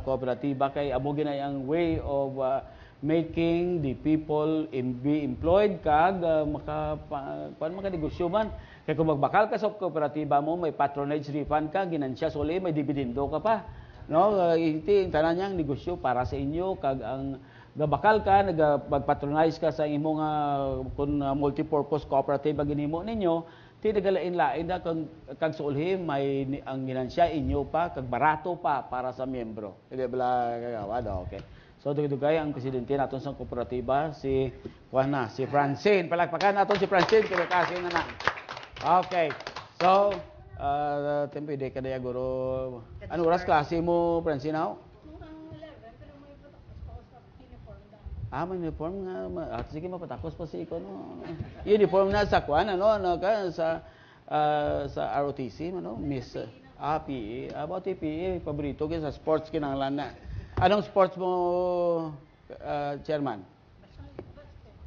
kooperatiba kay amo ginay ang way of making the people be employed kag makanegosyo man. Kaya kung magbakal ka sa kooperatiba mo, may patronage refund ka, ginansya suli, may dividendo ka pa. No, hindi tanan niyang negosyo para sa inyo kag ang gabakal ka, nagpatronize ka sa imong kung multipurpose cooperative ginhimo ninyo, ti nagalain-lain na kag sulhi may ang ginansya inyo pa kag barato pa para sa miyembro. Hindi bala kagawad, okay. So dugay ang presidente naton sa kooperatiba si si Francine. Palakpakan naton si Francine kay kasi na. Okay. So tempo ide kada ya guro. Ano oras klase mo, Francine now? May uniform nga. Sige, mapatakos pa si ikon mo. Uniform na sa kwan, sa ROTC, Miss PE. About PE, paborito ka sa sports kinanglan na. Anong sports mo, Chairman?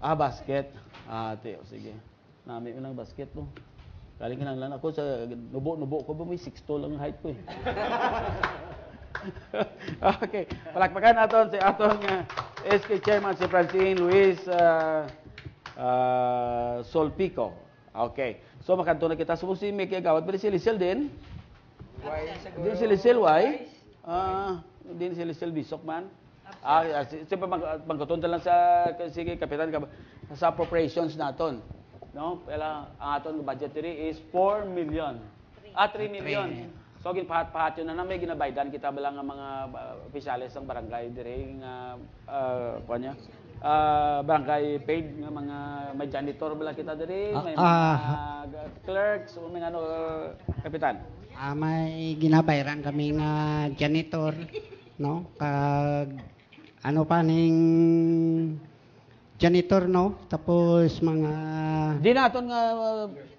Basket. Sige. Nami ko ng basket mo. Galing kinanglan ako sa nubo ko ba may 6'2" lang height ko eh. Okay, palakpakan natin si atong SK Chairman si Francine Luis Solpico. Okay, so makanto na kita. So si Mickey Agawad, pero si Lisel din? Din si Lisel, why? Din si Lisel Bisok man? Siyempre magkatun lang sa sige Kapitan sa appropriations naton. No? Pala ang aton budgetary is 4 million. 3 million. So ginpahat-pahat yun na may ginabaydan kita bala nga mga opisyalis ng barangay dire nga barangay paid nga mga may janitor bala kita dire, may mga clerks, may kapitan. May ginabayaran kami nga janitor, no? Kag ano pa ning janitor, no? Tapos mga di naton nga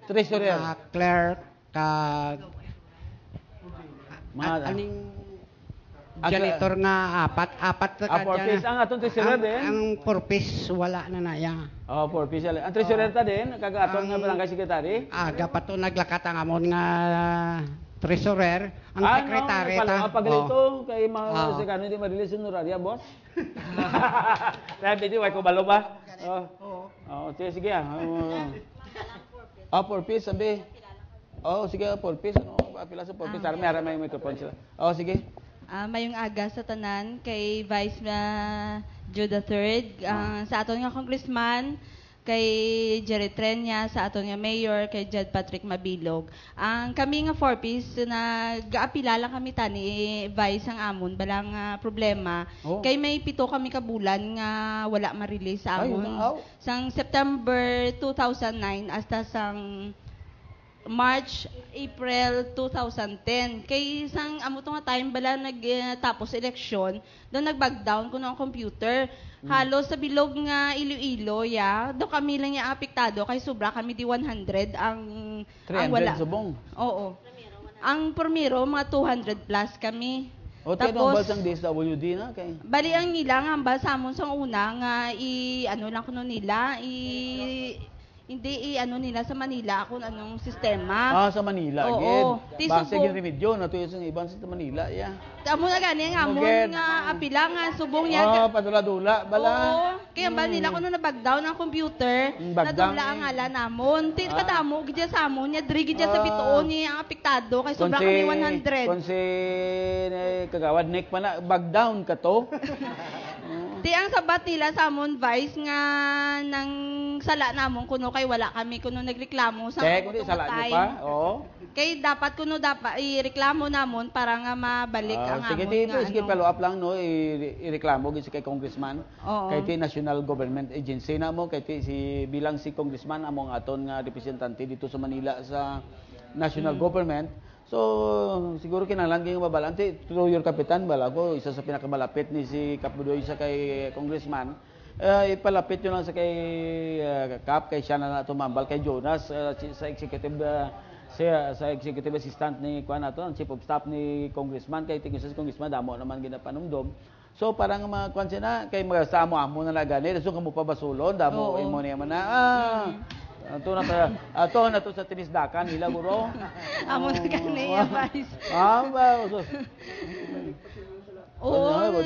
treasurer, clerk kag aning janitor nga apat ka piece ang atong treasurer din. Ang 4 piece wala na naya. 4 piece. Ang treasurer ta din kag aton nga barangay secretary. Aga pa to naglakat ang amon nga treasurer, ang secretary ta. Pagalito kay mga sekano di marilis honoraria boss. Sabi di way ko balo ba? Sige. 4 piece sabi. Sige, 4 piece. Pila sa 4 piece. May microphone sila. Sige. Mayong aga sa tanan kay Vice Jude III, sa aton nga congressman, kay Jerry Trenya, sa aton nga mayor, kay Jed Patrick Mabilog. Ang kami nga 4 piece nag-aapila lang kami tani Vice ang amon balang problema. Kay may 7 kami kabulan nga wala ma-release sa amon. Sang September 2009 hasta sang March, April 2010. Kay isang amo to nga time bala nagtapos eleksyon, doon nag-backdown ko ng computer. Halos sa bilog nga Iloilo, do kami lang yung apektado kay sobra kami di 100 ang 300 wala. Subong. Oo. Ang primero mga 200 plus kami. Tapos ang DSWD na kay. Bali ang nila nga ambal sa amon sang una nga lang kuno nila hindi nila sa Manila kung anong sistema. Sa Manila, oo. Base yung remedyo na to yung ibang sa Manila, Amo na gani nga amon nga apila nga subong niya. Padula-dula bala. Oo. Kaya ba nila kuno na backdown ang computer, nadula ang ngalan namon. Kadamo gidya sa amon niya, diri gidya sa bituon ni ang apektado kay sobra kami 100. Kon si kagawad Nick pa na backdown ka to. Ang sabat nila sa amon Vice nga nang sala namon kuno kay wala kami kuno nagreklamo sa kundi sala niyo pa. Kay dapat kuno ireklamo namon para nga mabalik ang amon nga. Sige, follow up lang no, ireklamo gid kay congressman. Kay ti national government agency na mo kay ti bilang si congressman among aton nga representante dito sa Manila sa national government. So, siguro kinahanglan kayong mabalante. Through your kapitan, bala ko, isa sa pinakamalapit ni si Kapudoy sa kay congressman. Ipalapit nyo lang sa kay Kap, kay siya na tumambal, kay Jonas, sa executive assistant ni Kuan nato, ang chief of staff ni congressman, kay tingin sa congressman, damo naman ginapanumdom. So, parang mga kuan siya na, kay magasamo amo na lagani, so kamo pa basulon, damo mo niya man na, Ato na to sa tinisdakan nila guro. Amo na kaniya Vice.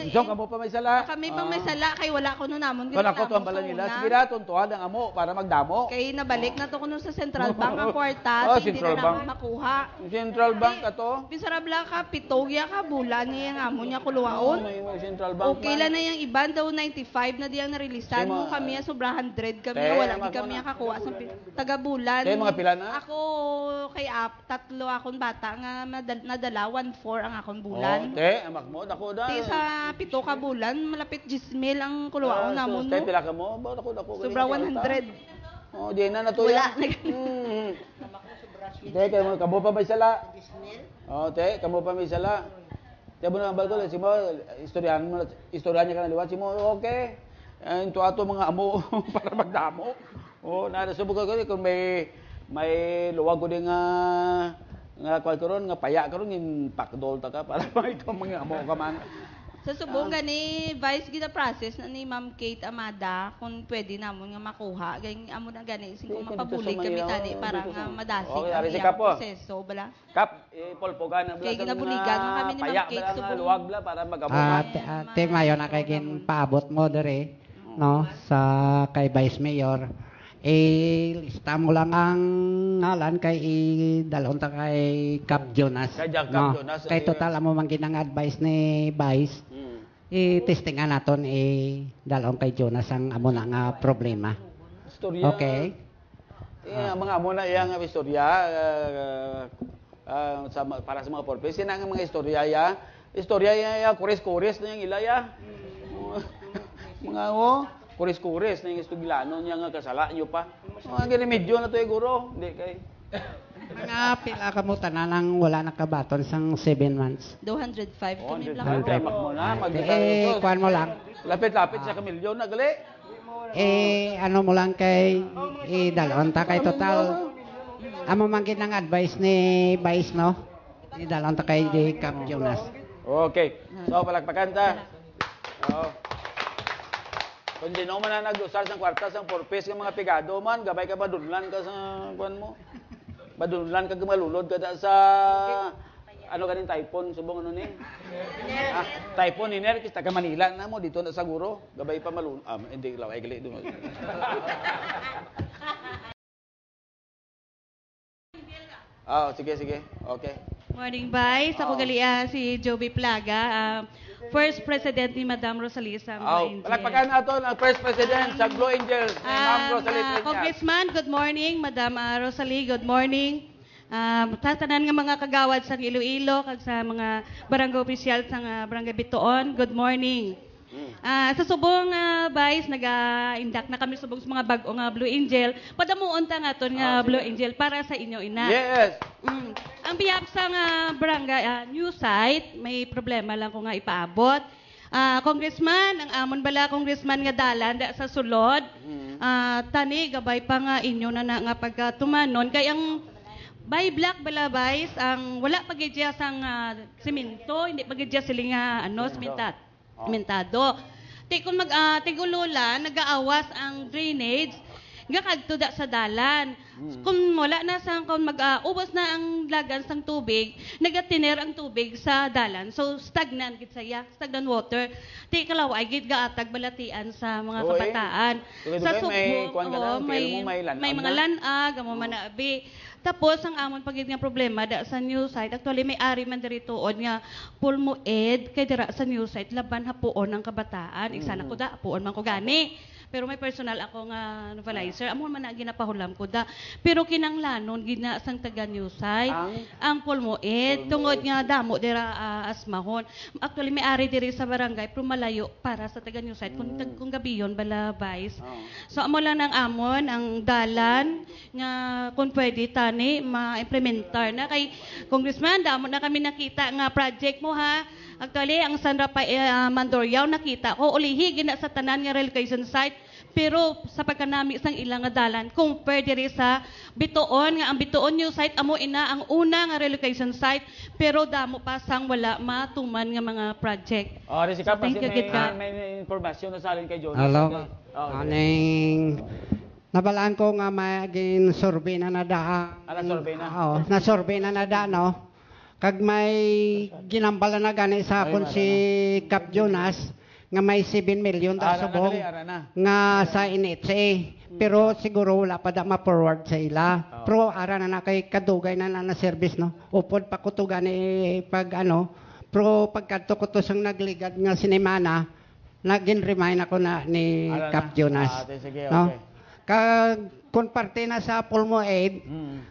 So, kamo pa may sala. Kami pang may sala, kay wala ko nun namon. Kung ako to ang bala nila, sige na, tuntuhan ang amo para magdamo. Kay nabalik na to ko nun sa Central Bank ang kwarta, Oh, hindi Central na Bank. namin makuha. Central Bank ato. Bisarabla ka, pitogya ka, bulan niya yung amo niya Oh, kuluwaon. may Central Bank. Okay lang na yung iban daw 95 na diyang narilisan Kay mo mga- kami sobra 100 kami Kay, wala mga di kami kuna. kakuha sa taga-bulan. Kay mga pila na? Ako kay tatlo akong bata nga nadala 1-4 ang akong Oh, bulan. te, amak mo, dako da. Ti sa pito ka bulan malapit 10,000 ang kuluwaon namon Te, mo. pila ka mo? Ba, dako. Sobra 100. Oh, di na natuya. Wala. Te, kamo pa may sala. Oh, te, kamo pa may sala. Te, mo na balko, si mo, istoryahan niya ka na liwat, si mo, okay. Into ato mga amo para magdamo. Oh, nasubok ko kung may luwag ko din nga kwal karon nga paya karon in pakdol ta ka para ikaw mga amo ka man. Sa subong gani vice gina process na ni Ma'am Kate Amada kung pwede namon nga makuha gani amo na gani sing kung mapabulig kami tani para nga madasig Okay, ang ari si iyang Kapo. proseso bala. Kap, polpogan na Kay ginabuligan mo kami ni Ma'am paya Kate bala nga subong. luwag bala para mag-amo. Ate mayo na kay paabot mo dere no sa kay Vice Mayor. Lista mo lang ang ngalan kay dalon ta kay Cap Jonas. Kay Jack Cap Jonas, Kay total amo man ginang advice ni Vice. Testingan naton dalon kay Jonas ang amo na nga problema. Istorya. Okay? Mga amo na iyang istorya para sa mga purpose. Yan ang mga istorya ya kuris-kuris na yung ilaya. Mga kuris-kuris na yung istuglano niya nga kasala nyo pa. Mga ginimedyo na to guro. Hindi kay. Mga pila ka mo tanan wala nakabaton sang 7 months. 205 kami lang. Mag mo na. Kuan mo lang. Lapit-lapit sa kamilyon na gali. Ano mo lang kay dalon ta kay total. Amo man ginang advice ni Vice no. Dalon ta kay di Cap Jonas. Okay. So, palakpakan ta. Oh. Kung di mo man na nag-usar sa kwarta sa purpose ng mga pigado man, gabay ka badunlan ka sa kuan mo. Badunlan ka malulod ka sa ano ganin typhoon subong ano ni? Typhoon iner kis taga Manila na mo dito na sa guro, gabay pa malulod. Hindi laway gali do. Sige. Okay. Morning, Vice. Ako galia si Joby Plaga, first president ni Madam Rosalisa Angel. Palakpakan nato ang first president sa Blue Angels, ni Ma'am Rosalie. Congressman, good morning. Madam Rosalie, good morning. Tatanan nga mga kagawad sa Iloilo, kag sa mga barangay opisyal sa barangay Bitoon, good morning. Sa subong Vice, nag-indak na kami subong sa mga bag-o nga Blue Angel. Padamuon ta nga ton nga Blue Angel para sa inyo ina. Yes. Ang biyap sa barangay new site, may problema lang ko nga ipaabot. Congressman, ang amon bala congressman nga dalan sa sulod. Tani gabay pa nga inyo na nga pagtumanon kay ang by black bala Vice, ang wala pagidya sang semento, hindi pagidya sila nga sementado. Kung tigulula, nag-aawas ang drainage, nga kagtuda sa dalan. Kung wala na sang kung mag-ubos na ang lagan sang tubig, nagatiner ang tubig sa dalan. So stagnant gid saya, stagnant water. Ti kalaway gid gaatag balatian sa mga kabataan. Sa subong, may mga lanag, amo manabi. Tapos ang amon pagid nga problema da sa new site, actually may ari man diri tuod nga pulmo ed kay dira sa new site laban hapuon ang kabataan. Igsana ko da puon man ko gani. Pero may personal ako nga novelizer. Amo man na ginapahulam ko da. Pero kinanglanon gina sang taga new site ang pulmo ed tungod nga damo dira asmahon. Actually may ari diri sa barangay pero malayo para sa taga new site kung gabiyon bala Vice. So amo lang ang amon ang dalan nga kung pwede tani ma-implementar na kay Congressman damo na kami nakita nga project mo ha. Actually ang San Rafael Mandorriao nakita ko ulihi gina sa tanan nga relocation site pero sa pagkanami sang ilang nga dalan compare diri sa Bitoon nga ang Bitoon new site amo ina ang una nga relocation site pero damo pa sang wala matuman nga mga project. Ri si Kap, thank you, may informasyon na salin kay Jonas. Hello. Aning nabalaan ko nga maging survey na nada. Survey na? Oo, na survey na nada no. kag may ginambala na gani sa akon si Cap Jonas nga may 7 million ta subong nga sa NHA. Pero siguro wala pa da ma-forward sa ila. Pero ara na kay kadugay na service no. Upod pa kutugan pag ano. Pero pagkadto ko to sang nagligad nga sinemana, nagin-remind ako na ni Cap Jonas. Sige, no? okay. Kung parte na sa Pulmo Aid,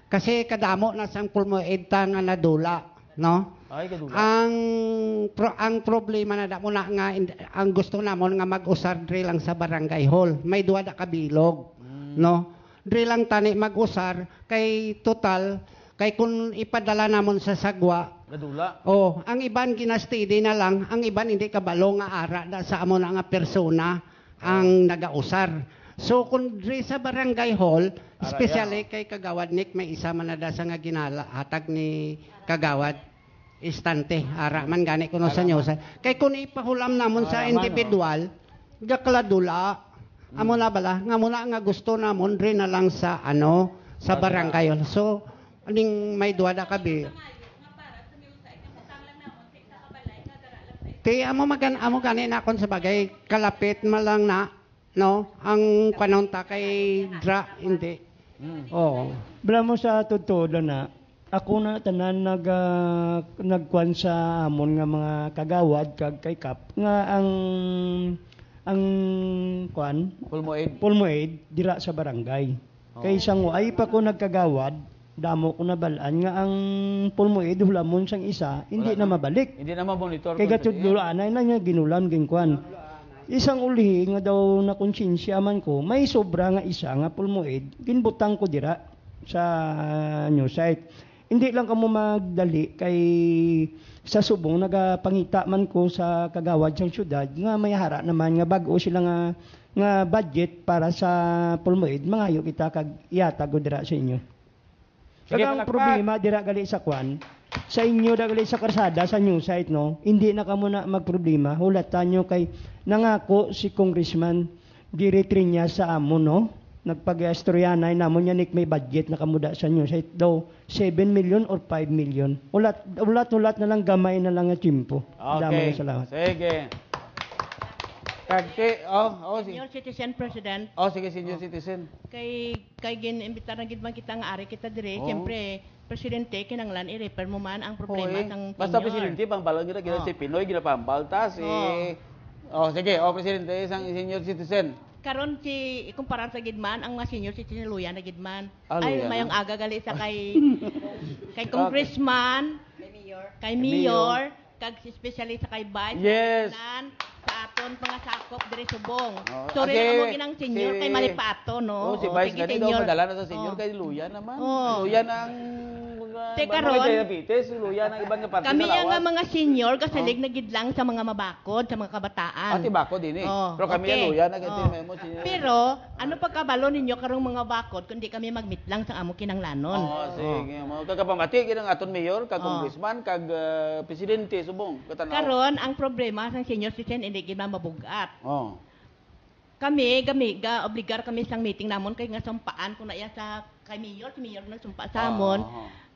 kasi kadamo na sang Pulmo Aid ta nga nadula, no? Ay, kadula. Ang problema na damo na nga ang gusto namon nga mag-usar diri lang sa barangay hall. May duwa da kabilog, no? Diri lang tani mag-usar kay total kay kung ipadala namon sa sagwa. Kadula. Oh, ang iban ginastidi na lang, ang iban hindi kabalo nga ara da sa amo na nga persona ang nagausar. So kung diri sa barangay hall, especially kay Kagawad Nick, may isa man na dasa nga ginala hatag ni Kagawad istante ara man gani kuno sa nyo kay kun ipahulam namon sa individual gakladula amo na bala nga muna nga gusto namon diri na lang sa ano sa barangay hall. So aning may duwa da kabi ti amo gani na kon sa bagay kalapit malang na no ang panonta kay dra hindi Bala mo sa totoo na ako na tanan nagkuan sa amon nga mga kagawad kag kay Kap nga ang kuan Pulmo Aid dira sa barangay. Kay isang ay pa ko nagkagawad damo ko na balaan nga ang Pulmo Aid hulamon sang isa hindi na mabalik. Hindi na ma-monitor. Kay gatudlo anay na nga ginulam ging kuan. Isang ulihi nga daw na konsensya man ko, may sobra nga isa nga Pulmo Aid, ginbutang ko dira sa new site. Hindi lang kamo magdali kay sa subong nagapangita man ko sa kagawad sang syudad nga may hara naman nga bag-o sila nga budget para sa Pulmo Aid, mangayo kita kag iyatag dira sa inyo. Kagang problema dira gali sa kwan, sa inyo dagali sa karsada sa new site no, hindi na kamo na magproblema. Hulatan nyo kay nangako si Congressman Diritrinya sa amo no. Nagpag-astoryanay namon yan may budget na kamuda sa new site daw 7 million or 5 million. Ulat na lang gamay na lang nga timpo. Okay. Salamat. Sige. Senior Citizen President. Sige, Senior Citizen. Kay gin-imbita na gid man kita nga ari kita dire. Siyempre, Presidente kinanglan i-refer mo man ang problema sang basta Presidente pangbalang gina si Pinoy ginapambalta si sige, Presidente isang Senior Citizen. Karon si ikumparan sa gidman ang mga senior citizen luya na gidman. Luya. Ay mayong aga gali sa kay congressman, kay mayor, kag especially sa kay vice president sa aton pangasakop diri subong. Sorry amo ginang senior kay malipato no. Si vice gani daw madala na sa senior kay luya naman. Luya na ang karon diabetes, luya na ibang parte kami nga mga senior kasalig na gidlang sa mga mabakod, sa mga kabataan. Pati bako din pero kami luya na mo senior. Pero ano pagkabalo ninyo karong mga bakod kundi kami magmeet lang sa amo kinanglanon. Sige. Mo kagapamati ginang aton mayor, kag congressman, kag presidente subong katanaw. Karon ang problema sa senior citizen hindi gid mabugat. Kami obligar kami sang meeting namon kay nga sumpaan ko na iya sa kay mayor, si mayor na sumpa sa amon.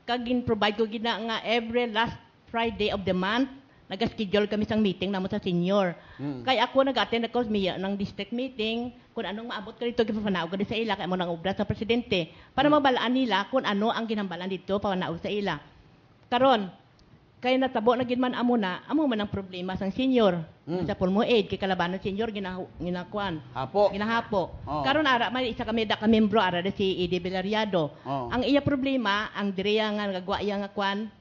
Kag gin-provide ko gina nga every last Friday of the month nag-schedule kami sang meeting namon sa senior. Kay ako nag-attend ako ng district meeting kung anong maabot ka dito gipapanaog ka sa ila kay mo nang obra sa presidente para mabalaan nila kung ano ang ginambalan dito panaog sa ila. Karon kay natabo na gid man amo man ang problema sang senior sa Pulmo Aid kay kalabanan senior ginakuan ginahapo karon ara man isa kami da ka membro ara si Edi Villarriado ang iya problema ang diriya nga nagagwa iya nga kuan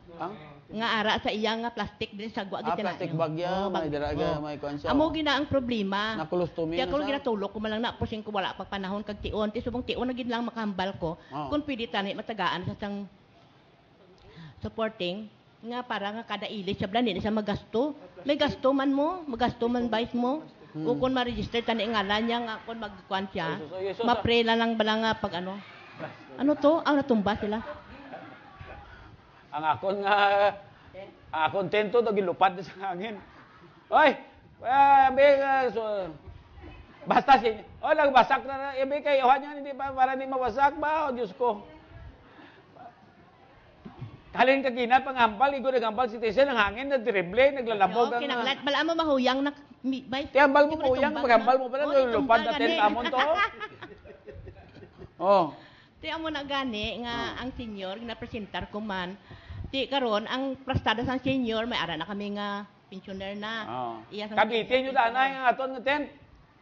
nga ara sa iya nga plastic diri sa gwa gid plastic bag ya may diraga may kuan siya amo gina ang problema nakulustomin kaya kung ginatulog ko malang na pusing ko wala pag panahon kag tion ti subong tion na gid lang makahambal ko kung pwede tani matagaan sa sang supporting nga para nga kada ilis siya blandi sa magasto. May gasto man mo, magasto man vice mo. O kung ma-register tani ngalan niya nga kung magkuan siya, ma-pre lang bala nga pag ano. Ano to? Ang natumba sila. Ang akon tento to gilupad sa hangin. Oy, basta si nagbasak na ibi kay ohan niya hindi pa para ni mawasak ba o Diyos ko. Halin ka gina, pangambal, igo nagambal si Tessa, ng hangin, nagdrible, naglalabog. Okay, bala mo mahuyang na... Tiyambal mo kuyang, magambal mo pala, lupad na tentamon to. Oh. Ti amo na gani nga ang senior na presentar ko man. Ti karon ang prastada sang senior may ara na kami nga pensioner na. Iya Cavite nyo danay nga aton nga tent.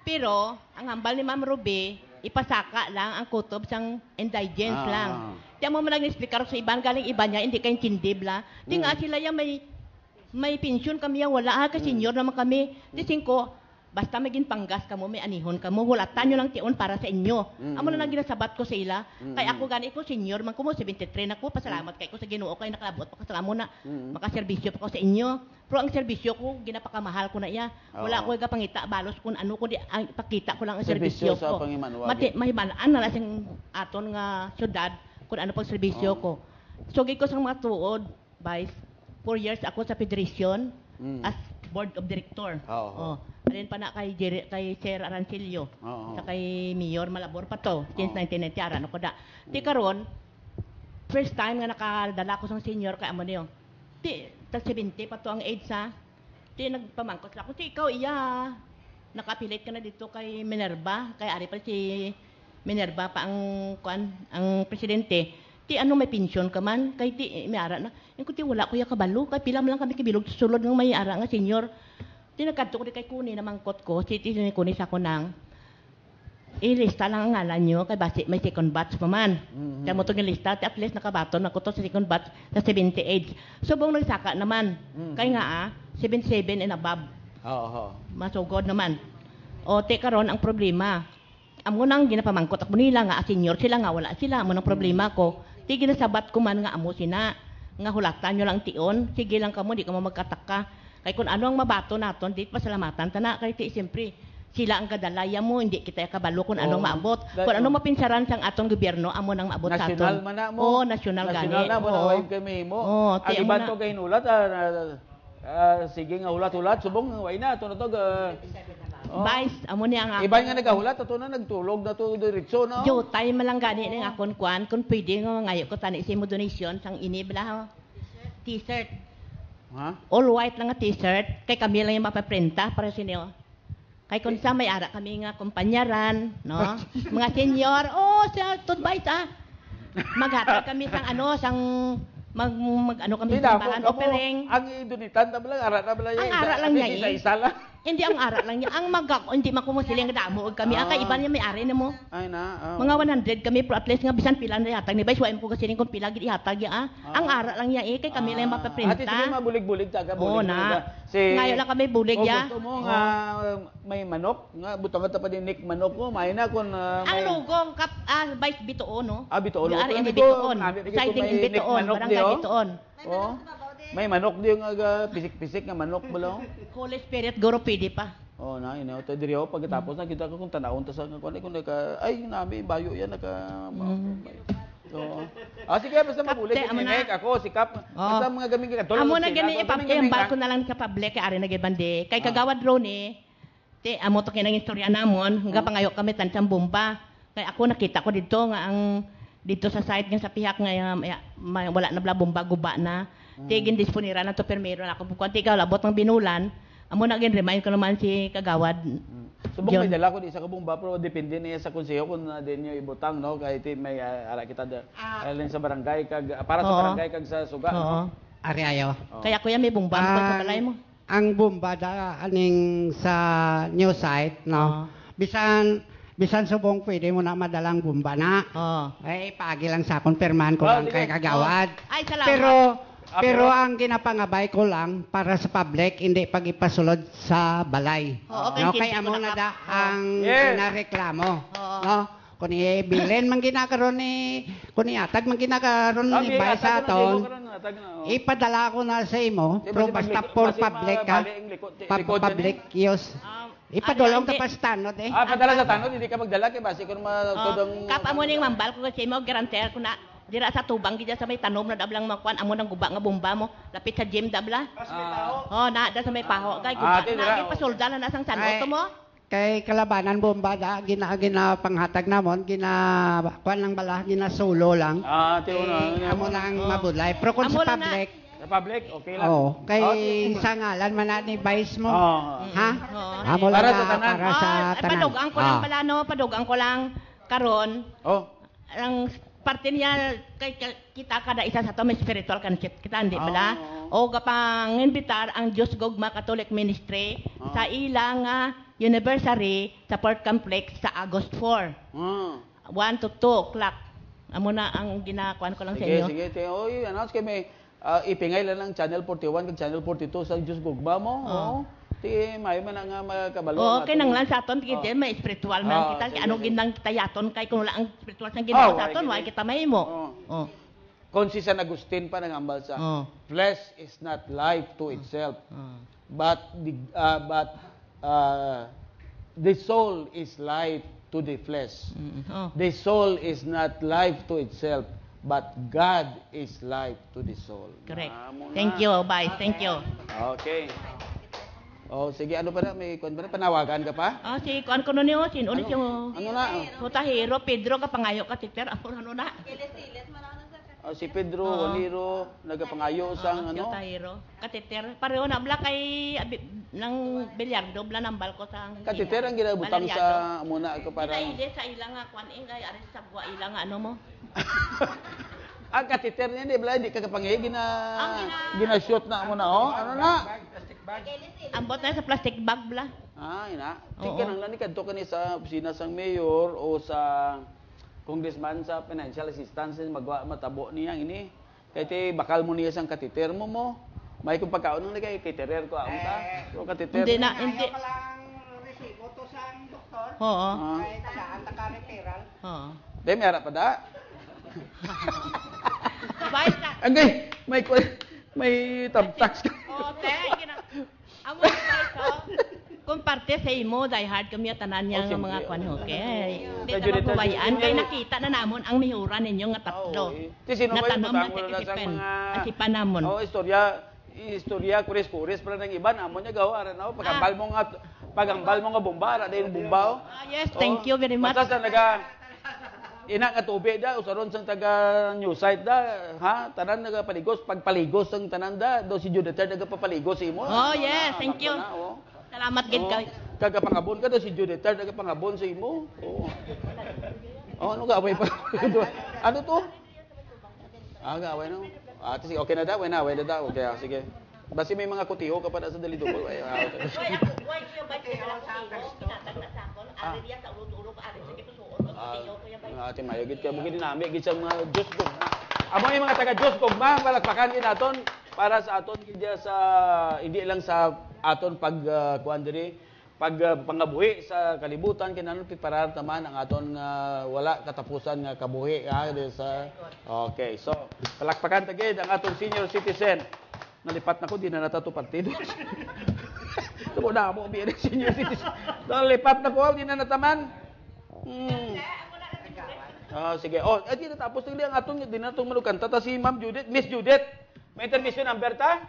Pero ang hambal ni Ma'am Ruby ipasaka lang ang kutob sang indigents lang. Ti amo man nag-explicar sa iban galing iba niya hindi kay intindi bla. Ti nga sila ya may pension kami ya wala ka senior naman kami. Ti 5 basta maging panggas kamo, may anihon kamo, hulatan nyo lang tiyon para sa inyo. Amo na ginasabat ko sa ila. Kaya ako gani ko, senior man ko mo, 73 na ko, pasalamat kay ko sa Ginoo kay nakalabot, pakasalamat na, makaserbisyo pa ko sa inyo. Pero ang serbisyo ko, ginapakamahal ko na iya. Wala ko pangita, balos kung ano, kundi pakita ko lang ang serbisyo ko. Mahimalaan na lang aton nga syudad, kung ano pang serbisyo ko. So, ko sa mga tuod, Vice, 4 years ako sa federation, as board of director. Alin pa na kay Sir Arancilio, sa kay Mayor Malabor pa to, since 1990 ano ko da. Ti karon first time nga nakadala ko sang senior kay amo niyo. Ti tag 70 pa to ang age sa. Ti nagpamangkot ako ti ikaw iya. Nakapilit ka na dito kay Minerva, kay ari pa si Minerva pa ang presidente. Ti ano may pension ka man kay ti may ara na. Yung ti wala ko ya kabalo kay pila man lang kami kibilog sulod ng may ara nga senior. Tinagkadto ko di kay Kuni na mangkot ko, si Tito ni Kuni sa kunang, ilista lang ang ngalan nyo, kay basi may second batch pa man. Kaya mo itong ilista, at least nakabaton ako to sa second batch sa 78. So, buong nagsaka naman. Kaya nga 77 and above. Masugod naman. O, teka ron, ang problema. Amo nang ginapamangkot ako nila nga, senior sila nga, wala sila. Amo nang problema ko. Di ginasabat ko man nga amo sina. Nga hulatan nyo lang tion. Sige lang kamo, di ka mo magkataka. Kay kung ano ang mabato naton, di pasalamatan tana kay ti siyempre sila ang kadalaya mo, hindi kita kabalo kung anong maabot. Kung anong mapinsaran sang atong gobyerno, amo nang maabot sa aton. National man na mo. National gani. National na mo na wave kami mo. Ang iban to kay nulat, sige nga hulat-hulat, subong way na to na to. Vice, amo niya nga. Iban nga nagahulat, ato na nagtulog na to diretso na. Yo, tayo malang gani ning akon kwan, kung pwede nga ngayo ko tani si mo donation sang inibla t-shirt. All white lang nga t-shirt, kay kami lang yung mapaprinta para sinyo. Kay kung sa may ara kami nga kumpanyaran, no? Mga senior, sa tudbay ta. Maghatag kami sang ano kami sa bahan offering. Ang idunitan tabla ara tabla ang ara lang niya isa lang. Hindi ang ara lang niya. Ang hindi makumusiling damo og kami. Kay iban niya may ari na mo. Ay na. Mga 100 kami pero at least nga bisan pila na ihatag ni Bay. Suwain ko kasi kung pila gid ihatag ya. Ang ara lang niya kay kami lang mapaprinta. Ati sige mabulig-bulig taga bulig. Ngayon lang kami bulig ya. Gusto mo nga may manok nga butang ta pa din Nick manok ko. May na kun ang lugong Bay Bitoon no. Bitoon. Ari in Bitoon. Siding in Bitoon, barangay Bitoon. May manok di yung pisik-pisik nga manok bala. Holy Spirit guro pwede pa. Na ina to diri ako pagkatapos na kita ko kung tanawon ta sa kun naka ay nami bayo yan naka sige basta mabulig ni ako sikap basta mga gaming katol. Amo na gani ipambal ko na lang sa public kay ari nagibande kay kagawad drone ti amo to kinang istorya namon nga pangayo kami tansang bomba kay ako nakita ko dito nga ang dito sa site nga sa pihak nga wala na bla bomba guba na tigin disponira na to permero na ako kunti ka labot ng binulan amo na gin remind ko naman si kagawad subong may dala ko di sa kabomba pero depende niya sa konseho kung din niyo ibutang no kay may ara kita alin sa barangay kag para sa barangay kag sa suga no ari ayo kaya kuya may bomba sa balay mo ang bomba da aning sa new site no bisan subong pwede mo na madalang bomba na. Ay pagi lang sa konfirmahan ko lang kay kagawad. Ay salamat. Pero ang ginapangabay ko lang para sa public, hindi pag ipasulod sa balay. Kaya mo na da ang nareklamo. No? Kung ibilin man ginakaroon kung iatag man ginakaroon ni Bay sa aton, ipadala ko na sa imo, pero basta for public ka, public use. Ipadulong ta pa sa tanod padala sa tanod, hindi ka magdala kay base kung matudong kapa mo ning mambal ko kasi mo garanter ko na dira sa tubang gid sa may tanom na dablang makwan amo nang guba nga bomba mo lapit sa gym dabla. Na da sa may paho kay guba na ipasolda na sang sanot mo. kay kalabanan bomba da gina panghatag namon kuan lang bala solo lang. Tiyo na. Amo lang mabudlay. Pero kung sa public, okay lang. kay sa ngalan man na ni vice mo. Ha? Amo Para lang sa tanan. para sa tanan. Padugang ko lang pala no, padugang ko lang karon. Ang parte niya kay kita kada isa sa to may spiritual concept kita hindi bala. O gapang imbitar ang Diyos Gugma Catholic Ministry sa ilang anniversary sa Port Complex sa August 4. 1 to 2 o'clock. Amo na ang ginakuan ko lang sa inyo. Sige. Oy, announce kay may ipingay lang ng Channel 41 kag Channel 42 sa Diyos Gugma mo. Ti may man nga makabalo. Okay nang lang sa aton kita may spiritual man kita ano ginang kita yaton kay kung wala ang spiritual sang ginawa sa aton wa kita may mo. Kung si San Agustin pa nangambal sa flesh is not life to itself, but the soul is life to the flesh. The soul is not life to itself, but God is life to the soul. Correct. Thank you, bye. Thank you. Okay. Sige, ano pa na? May panawagan ka pa? Si kuan ko no niyo, ulit yung ano na? Hero, Pedro ka pangayo ka titer, ano na? Si Pedro Oliro nagapangayo sang ano? Hero, katiter. Pareho na bla kay nang bilyardo bla nambal ko sang katiter ang ginabutang sa muna ko para hindi sa ilang kuan ingay ari sa buwa ilang ano mo. Ang katiter niya di bla di kagapangi gina-shoot na mo na ano na? Ambot na sa plastic bag bla. Ina. Tingnan lang ni kadto kani sa opisina sang mayor o sa congressman sa financial assistance matabo niya ini. Kay ti bakal mo niya sang katiter mo. May kung pagkaon nang kay caterer ko ang ta. Pero katiter. Hindi. Resibo to sa doktor. Kay saan ta ka referral. May harap pa da. Bayad ka. Agay, may tabtax ka. Amo ko kung parte sa imo die hard kami tanan niya nga mga kwan okay. Dito ko bayan kay nakita na namon ang mihuran ninyo nga tatlo. Ti sino ba yung na sa mga asipan namon. Istorya kuris para nang iban amon niya gawa aran pagambal mo nga bomba ara din bomba. Yes, thank you very much. Basta ina nga tubig da usaron sang taga news site da tanan nagapaligos pagpaligos sang tanan da do si Judith nagapapaligos sa imo. Yes, thank you. Salamat gid kay. Kagapangabon ka do si Judith nagapangabon sa imo. Ano gaway pa? Ano to? Gaway no. Sige, okay na da, way na da. Okay, sige. Basi may mga kutiho ka pa sa dalidugol. Ate mayo gid ka bugid dinami gid sa mga Diyos ko. Amo yung mga taga Diyos ko palakpakan gid naton para sa aton gid sa hindi lang sa aton kuan diri pangabuhi sa kalibutan kinanon piparar taman ang aton wala katapusan nga kabuhi sa okay. So palakpakan ta gid ang aton senior citizen. Nalipat na ko di na natato partido. Tumo na mo bi senior citizen. Nalipat na ko di na nataman. Sige. Di natapos tingli ang atong di na natong manukanta ta si Ma'am Judith, Miss Judith. May intermission number ta?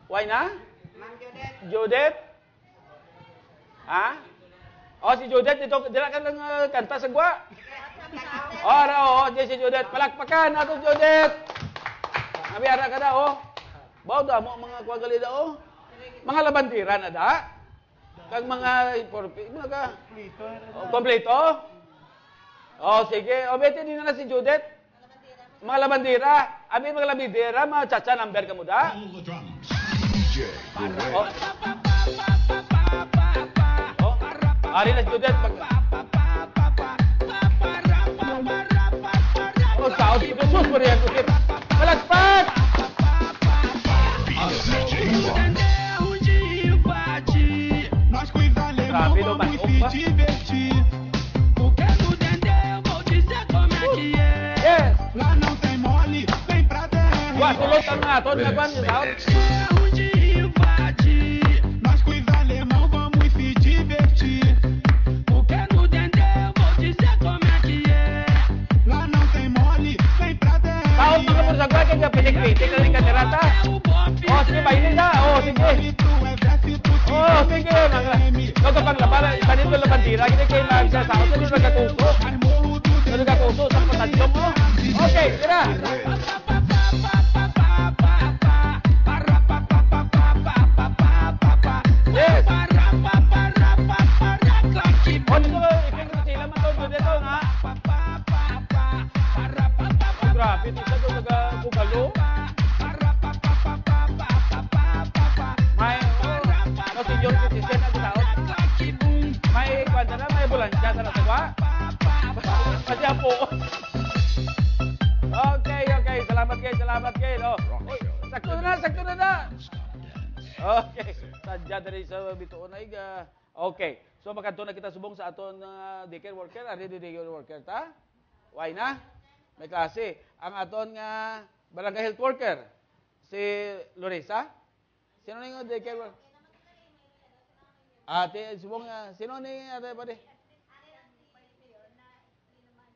Why na? Ma'am Judith. Judith? Si Judith dito dira ka lang kanta sa gwa. Si Judith palakpakan ato Judith. Nabiara ka da Bao da mo mga kuwagali da Mga labandira na da. Kag mga kompleto. Sige. Bete din na si Judith. Mga labandira. Abi mga labandira, mga chacha number ka mo da. Ari na si Judith. Sao si Jesus mo rin. Malagpat! Grabe no, mas opa. Yes! Kulot ang aton na kwan yung out. Nós com os alemão vamos se divertir. Porque no Dendê eu vou dizer como é que é. Lá não tem mole, vem pra dentro. Taot mga pursagwa, kaya pitik-pitik na rin kaderata. Sige, bainin na. Sige. Sige. kapag laban, kanito lang bandira, hindi kayo magsasaot, hindi magkakuso. Hindi magkakuso sa patadyong mo. Okay, tira. Yes. O, dito ba, ipinag sila man to, dito nga. Grabe, dito to nagagugalo. May, no, senior citizen ang tao. May kwanta na, may bulansya na natawa. Pati po. Okay. Salamat kayo. Uy, sakto na. Okay. Sadya na rin sa bituon ay okay. So, makanto na kita subong sa aton daycare worker. Ano yung daycare worker, ta? Why na? May klase. Ang aton nga barangay health worker. Si Loresa. Sino na yung daycare worker? Ate, subong sino na yung ate pa di?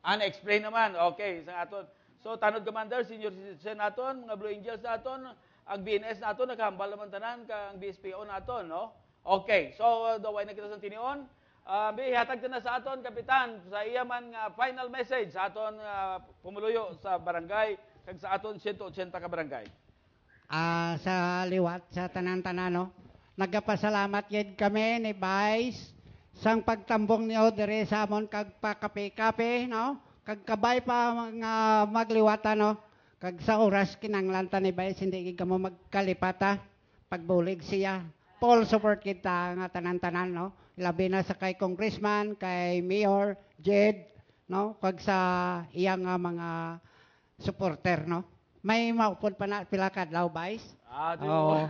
Na-explain naman. Okay, sa aton. So, Tanod Commander, Senior Citizen naton, mga Blue Angels naton, ang BNS naton, naghambal naman tanan, ang BSPO naton, no? Okay, so, daway na kita sa tinion. Hatag na sa aton, Kapitan, sa iya man final message sa aton pumuluyo sa barangay, kag sa aton 180 ka barangay. Sa liwat, sa tanan-tanan, no? Nagapasalamat yun kami ni Vice sang pagtambong niyo dire sa amon kag pakape-kape, no? Kag kabay pa mga magliwata, no? Kag sa oras kinanglanta ni Vice, hindi ka mo magkalipata. Pagbulig siya. Full support kita nga tanan-tanan, no? Labi na sa kay Congressman, kay Mayor, Jed, no? Kag sa iyang mga supporter, no? May maupod pa na pila kadlaw, Vice? Oo.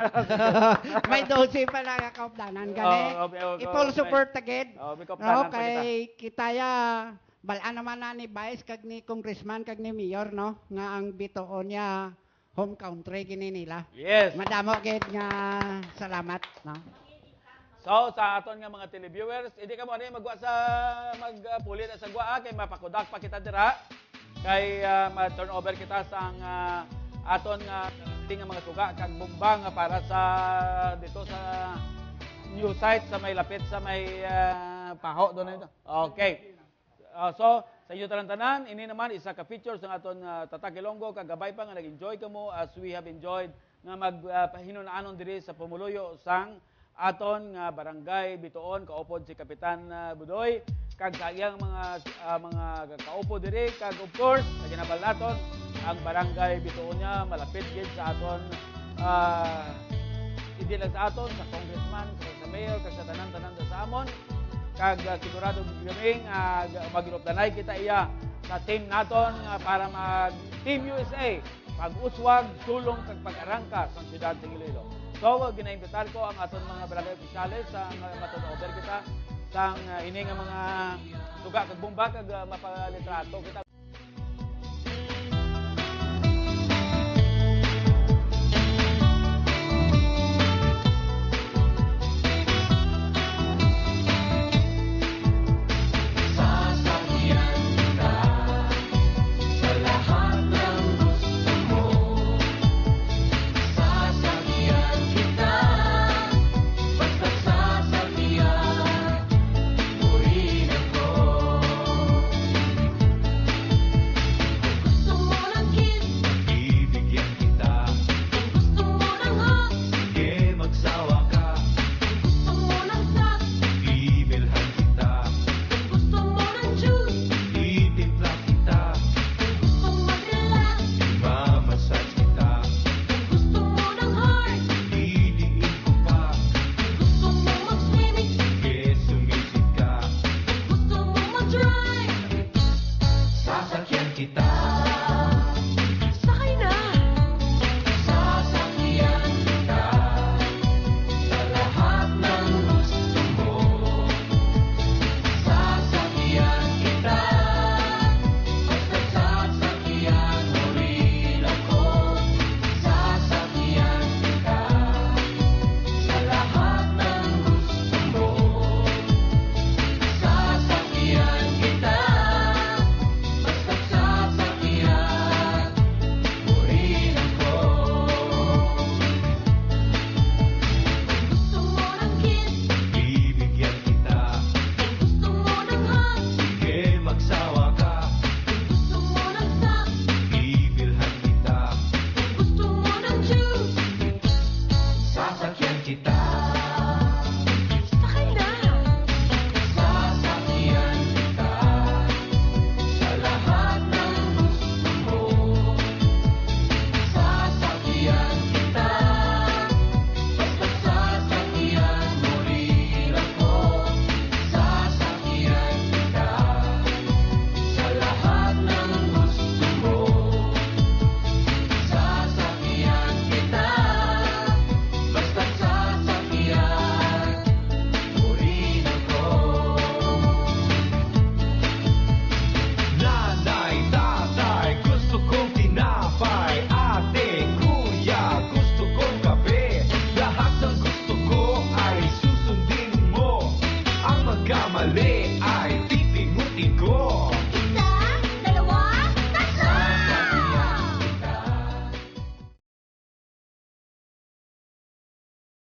May 12 pa na kaupdanan gani. I-full support agad. No, kay kitaya balaan naman na ni Vice kag ni Congressman kag ni Mayor, no? Nga ang bitoon niya home country kini nila. Yes. Madamo gid nga salamat, no? So, sa aton nga mga televiewers, hindi ka mo ano magwa sa magpulit sa gwa kay mapakudak pa kita dira. Kay ma-turnover kita sa aton nga mga tuga kag bumbang para sa dito sa new site sa may lapit sa may paho doon ito. Okay. So, sa inyo tanan-tanan, ini naman isa ka features ng aton Tatak Ilonggo kag gabay pa nga nag-enjoy kamo as we have enjoyed nga magpahinunaanon diri sa pumuluyo sang aton nga barangay Bituon kaupod si Kapitan Budoy kag sa iyang mga kaupo diri kag of course sa ginabal naton ang barangay Bituon niya malapit gid sa aton hindi lang sa aton sa congressman sa mayor kag sa tanan-tanan sa amon kag sigurado gaming magilupdanay kita iya sa team naton para mag Team USA pag-uswag sulong kag pag-arangka sa siyudad sa Iloilo. So ginaimbitar ko ang aton mga barangay opisyales sa matunover kita sang ini nga mga tuga kag bomba kag mapalitrato kita